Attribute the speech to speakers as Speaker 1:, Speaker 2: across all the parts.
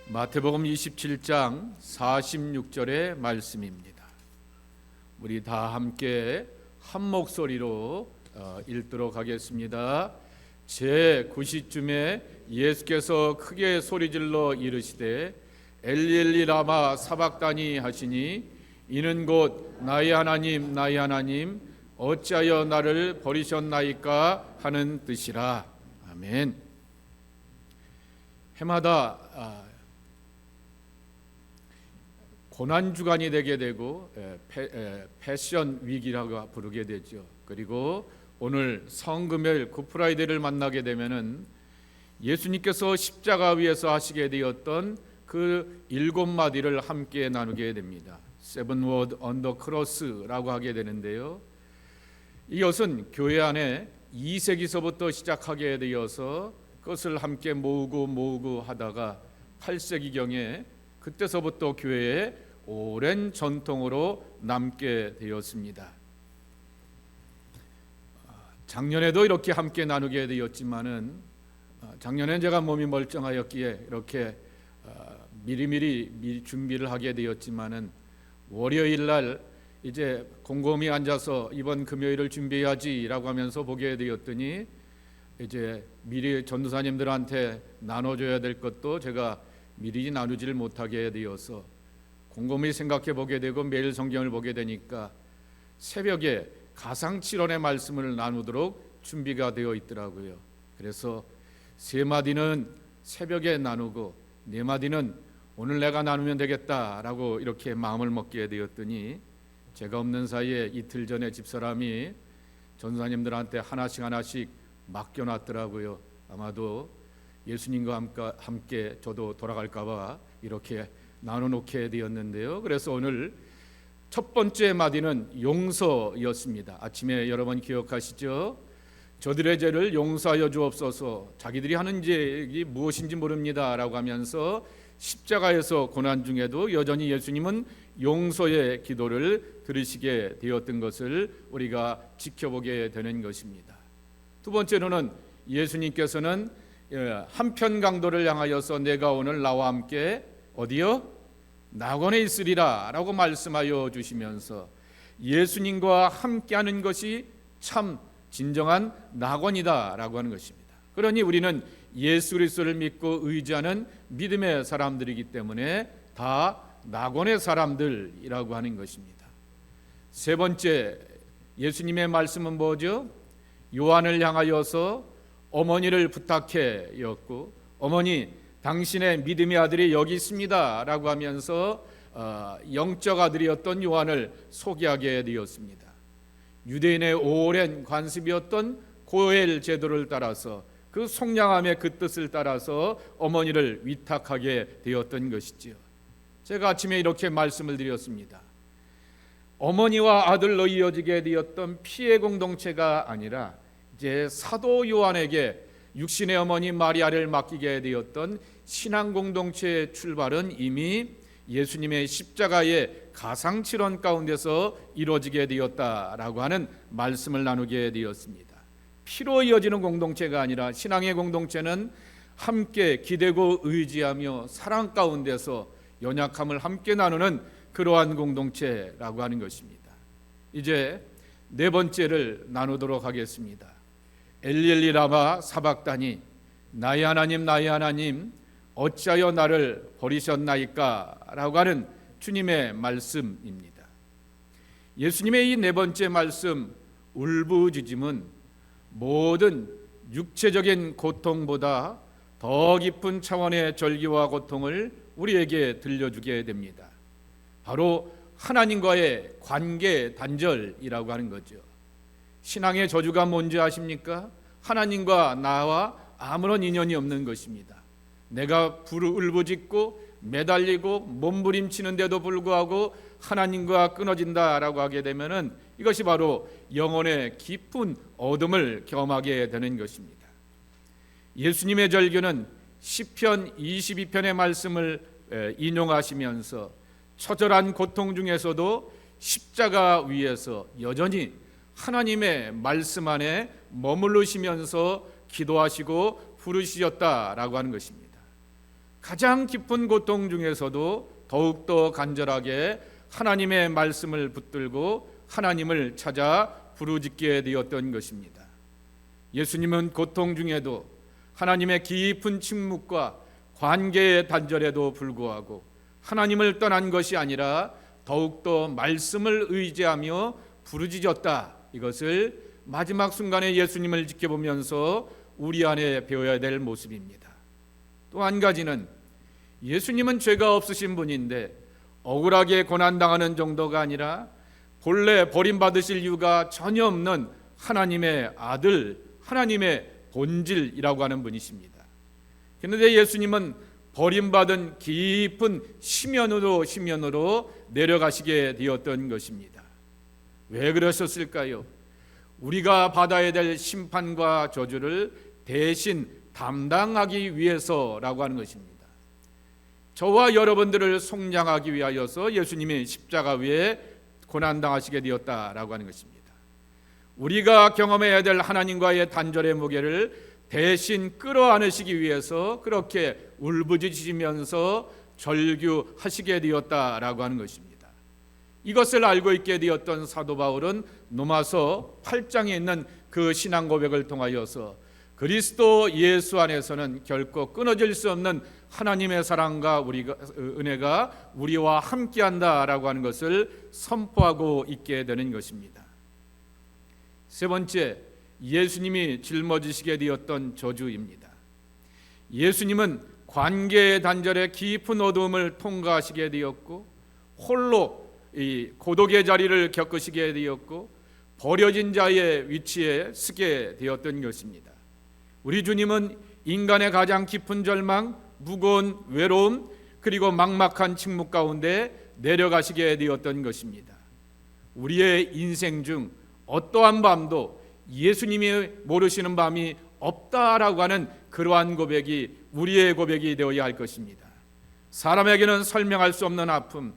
Speaker 1: 마태복음 27장 46절의 말씀입니다. 우리 다 함께 한 목소리로 읽도록 하겠습니다. 제 9시쯤에 예수께서 크게 소리질러 이르시되 엘리 엘리 라마 사박다니 하시니 이는 곧 나의 하나님 나의 하나님 어찌하여 나를 버리셨나이까 하는 뜻이라. 아멘. 해마다 고난주간이 되게 되고 패션 위기라고 부르게 되죠. 그리고 오늘 성금요일 굿프라이데이를 만나게 되면은 예수님께서 십자가 위에서 하시게 되었던 그 7마디를 함께 나누게 됩니다. Seven word on the cross라고 하게 되는데요. 이것은 교회 안에 2세기서부터 시작하게 되어서 그것을 함께 모으고 하다가 8세기경에 그때서부터 교회의 오랜 전통으로 남게 되었습니다. 작년에도 이렇게 함께 나누게 되었지만은 작년엔 제가 몸이 멀쩡하였기에 이렇게 미리 준비를 하게 되었지만은 월요일 날 이제 곰곰이 앉아서 이번 금요일을 준비해야지라고 하면서 보게 되었더니 이제 미리 전도사님들한테 나눠줘야 될 것도 제가 미리 나누지를 못하게 되어서 곰곰이 생각해 보게 되고 매일 성경을 보게 되니까 새벽에 가상칠언의 말씀을 나누도록 준비가 되어 있더라고요. 그래서 3마디는 새벽에 나누고 4마디는 오늘 내가 나누면 되겠다라고 이렇게 마음을 먹게 되었더니 제가 없는 사이에 이틀 전에 집사람이 전도사님들한테 하나씩 맡겨놨더라고요. 아마도 예수님과 함께 저도 돌아갈까 봐 이렇게 나눠놓게 되었는데요. 그래서 오늘 첫 번째 마디는 용서였습니다. 아침에 여러분 기억하시죠? 저들의 죄를 용서하여 주옵소서. 자기들이 하는 죄가 무엇인지 모릅니다 라고 하면서 십자가에서 고난 중에도 여전히 예수님은 용서의 기도를 들으시게 되었던 것을 우리가 지켜보게 되는 것입니다. 두 번째로는 예수님께서는 한편 강도를 향하여서 내가 오늘 나와 함께 어디요? 낙원에 있으리라 라고 말씀하여 주시면서 예수님과 함께하는 것이 참 진정한 낙원이다 라고 하는 것입니다. 그러니 우리는 예수 그리스도를 믿고 의지하는 믿음의 사람들이기 때문에 다 낙원의 사람들이라고 하는 것입니다. 세 번째 예수님의 말씀은 뭐죠? 요한을 향하여서 어머니를 부탁해였고 어머니 당신의 믿음의 아들이 여기 있습니다 라고 하면서 영적 아들이었던 요한을 소개하게 되었습니다. 유대인의 오랜 관습이었던 고엘 제도를 따라서 그 속량함의 그 뜻을 따라서 어머니를 위탁하게 되었던 것이지요. 제가 아침에 이렇게 말씀을 드렸습니다. 어머니와 아들로 이어지게 되었던 피해 공동체가 아니라 이제 사도 요한에게 육신의 어머니 마리아를 맡기게 되었던 신앙 공동체의 출발은 이미 예수님의 십자가의 가상칠언 가운데서 이루어지게 되었다라고 하는 말씀을 나누게 되었습니다. 피로 이어지는 공동체가 아니라 신앙의 공동체는 함께 기대고 의지하며 사랑 가운데서 연약함을 함께 나누는 그러한 공동체라고 하는 것입니다. 이제 네 번째를 나누도록 하겠습니다. 엘리 엘리 라마 사박다니 나의 하나님 나의 하나님 어찌하여 나를 버리셨나이까 라고 하는 주님의 말씀입니다. 예수님의 이 네 번째 말씀 울부짖음은 모든 육체적인 고통보다 더 깊은 차원의 절규와 고통을 우리에게 들려주게 됩니다. 바로 하나님과의 관계 단절이라고 하는 거죠. 신앙의 저주가 뭔지 아십니까? 하나님과 나와 아무런 인연이 없는 것입니다. 내가 울부짖고 매달리고 몸부림치는데도 불구하고 하나님과 끊어진다라고 하게 되면은 이것이 바로 영혼의 깊은 어둠을 경험하게 되는 것입니다. 예수님의 절규는 시편 22편의 말씀을 인용하시면서 처절한 고통 중에서도 십자가 위에서 여전히 하나님의 말씀 안에 머무르시면서 기도하시고 부르시었다라고 하는 것입니다. 가장 깊은 고통 중에서도 더욱더 간절하게 하나님의 말씀을 붙들고 하나님을 찾아 부르짖게 되었던 것입니다. 예수님은 고통 중에도 하나님의 깊은 침묵과 관계의 단절에도 불구하고 하나님을 떠난 것이 아니라 더욱더 말씀을 의지하며 부르짖었다. 이것을 마지막 순간에 예수님을 지켜보면서 우리 안에 배워야 될 모습입니다. 또 한 가지는 예수님은 죄가 없으신 분인데 억울하게 고난당하는 정도가 아니라 본래 버림받으실 이유가 전혀 없는 하나님의 아들, 하나님의 본질이라고 하는 분이십니다. 그런데 예수님은 버림받은 깊은 심연으로 내려가시게 되었던 것입니다. 왜 그러셨을까요? 우리가 받아야 될 심판과 저주를 대신 담당하기 위해서라고 하는 것입니다. 저와 여러분들을 속량하기 위하여서 예수님이 십자가 위에 고난당하시게 되었다라고 하는 것입니다. 우리가 경험해야 될 하나님과의 단절의 무게를 대신 끌어안으시기 위해서 그렇게 울부짖으시면서 절규하시게 되었다라고 하는 것입니다. 이것을 알고 있게 되었던 사도 바울은 로마서 8장에 있는 그 신앙 고백을 통하여서 그리스도 예수 안에서는 결코 끊어질 수 없는 하나님의 사랑과 은혜가 우리와 함께한다라고 하는 것을 선포하고 있게 되는 것입니다. 세 번째, 예수님이 짊어지시게 되었던 저주입니다. 예수님은 관계의 단절의 깊은 어두움을 통과하시게 되었고 홀로 이 고독의 자리를 겪으시게 되었고 버려진 자의 위치에 서게 되었던 것입니다. 우리 주님은 인간의 가장 깊은 절망, 무거운 외로움, 그리고 막막한 침묵 가운데 내려가시게 되었던 것입니다. 우리의 인생 중 어떠한 밤도 예수님이 모르시는 밤이 없다라고 하는 그러한 고백이 우리의 고백이 되어야 할 것입니다. 사람에게는 설명할 수 없는 아픔,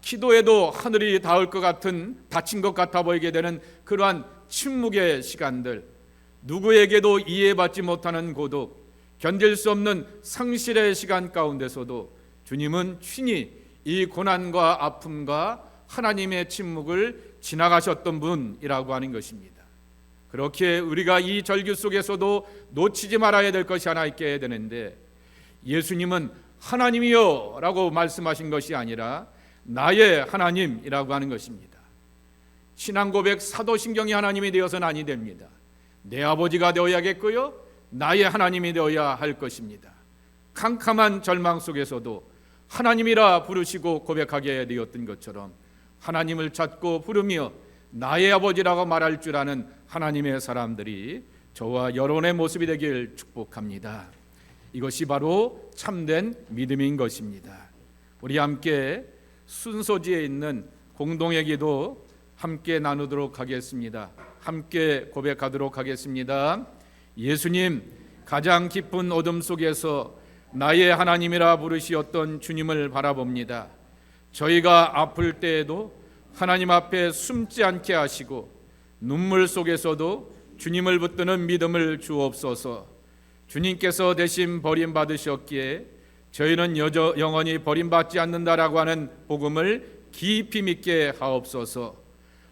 Speaker 1: 기도해도 하늘이 닿을 것 같은, 닫힌 것 같아 보이게 되는 그러한 침묵의 시간들, 누구에게도 이해받지 못하는 고독, 견딜 수 없는 상실의 시간 가운데서도 주님은 친히 이 고난과 아픔과 하나님의 침묵을 지나가셨던 분이라고 하는 것입니다. 그렇게 우리가 이 절규 속에서도 놓치지 말아야 될 것이 하나 있게 되는데, 예수님은 하나님이요 라고 말씀하신 것이 아니라 나의 하나님이라고 하는 것입니다. 신앙 고백 사도신경이 하나님이 되어서는 아니 됩니다. 내 아버지가 되어야겠고요, 나의 하나님이 되어야 할 것입니다. 캄캄한 절망 속에서도 하나님이라 부르시고 고백하게 되었던 것처럼 하나님을 찾고 부르며 나의 아버지라고 말할 줄 아는 하나님의 사람들이 저와 여러분의 모습이 되길 축복합니다. 이것이 바로 참된 믿음인 것입니다. 우리 함께 순서지에 있는 공동의 기도 함께 나누도록 하겠습니다. 함께 고백하도록 하겠습니다. 예수님, 가장 깊은 어둠 속에서 나의 하나님이라 부르시었던 주님을 바라봅니다. 저희가 아플 때에도 하나님 앞에 숨지 않게 하시고 눈물 속에서도 주님을 붙드는 믿음을 주옵소서. 주님께서 대신 버림받으셨기에 저희는 영원히 버림받지 않는다라고 하는 복음을 깊이 믿게 하옵소서.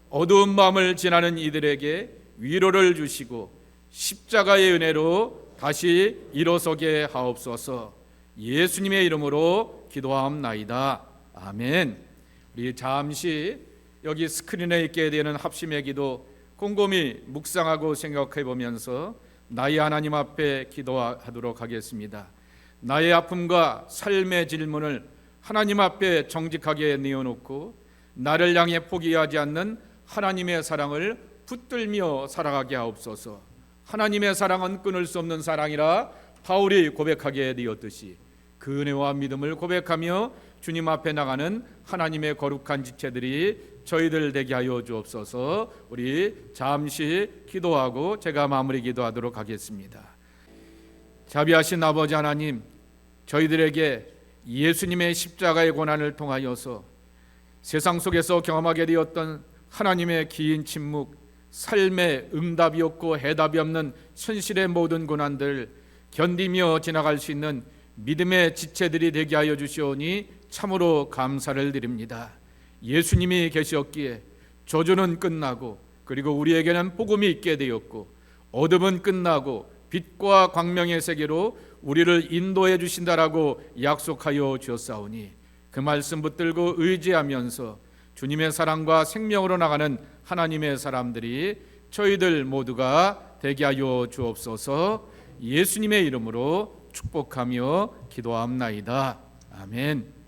Speaker 1: 어두운 마음을 지나는 이들에게 위로를 주시고 십자가의 은혜로 다시 일어서게 하옵소서. 예수님의 이름으로 기도하옵나이다. 아멘. 우리 잠시 여기 스크린에 있게 되는 합심의 기도 곰곰이 묵상하고 생각해 보면서 나의 하나님 앞에 기도하도록 하겠습니다. 나의 아픔과 삶의 질문을 하나님 앞에 정직하게 내어놓고 나를 향해 포기하지 않는 하나님의 사랑을 붙들며 살아가게 하옵소서. 하나님의 사랑은 끊을 수 없는 사랑이라 바울이 고백하게 되었듯이 그 은혜와 믿음을 고백하며 주님 앞에 나가는 하나님의 거룩한 지체들이 저희들 되게 하여 주옵소서. 우리 잠시 기도하고 제가 마무리 기도하도록 하겠습니다. 자비하신 아버지 하나님, 저희들에게 예수님의 십자가의 고난을 통하여서 세상 속에서 경험하게 되었던 하나님의 긴 침묵, 삶의 응답이 없고 해답이 없는 현실의 모든 고난들 견디며 지나갈 수 있는 믿음의 지체들이 되게 하여 주시오니 참으로 감사를 드립니다. 예수님이 계셨기에 저주는 끝나고 그리고 우리에게는 복음이 있게 되었고 어둠은 끝나고 빛과 광명의 세계로 우리를 인도해 주신다라고 약속하여 주었사오니 그 말씀 붙들고 의지하면서 주님의 사랑과 생명으로 나가는 하나님의 사람들이 저희들 모두가 되게 하여 주옵소서. 예수님의 이름으로 축복하며 기도합나이다. 아멘.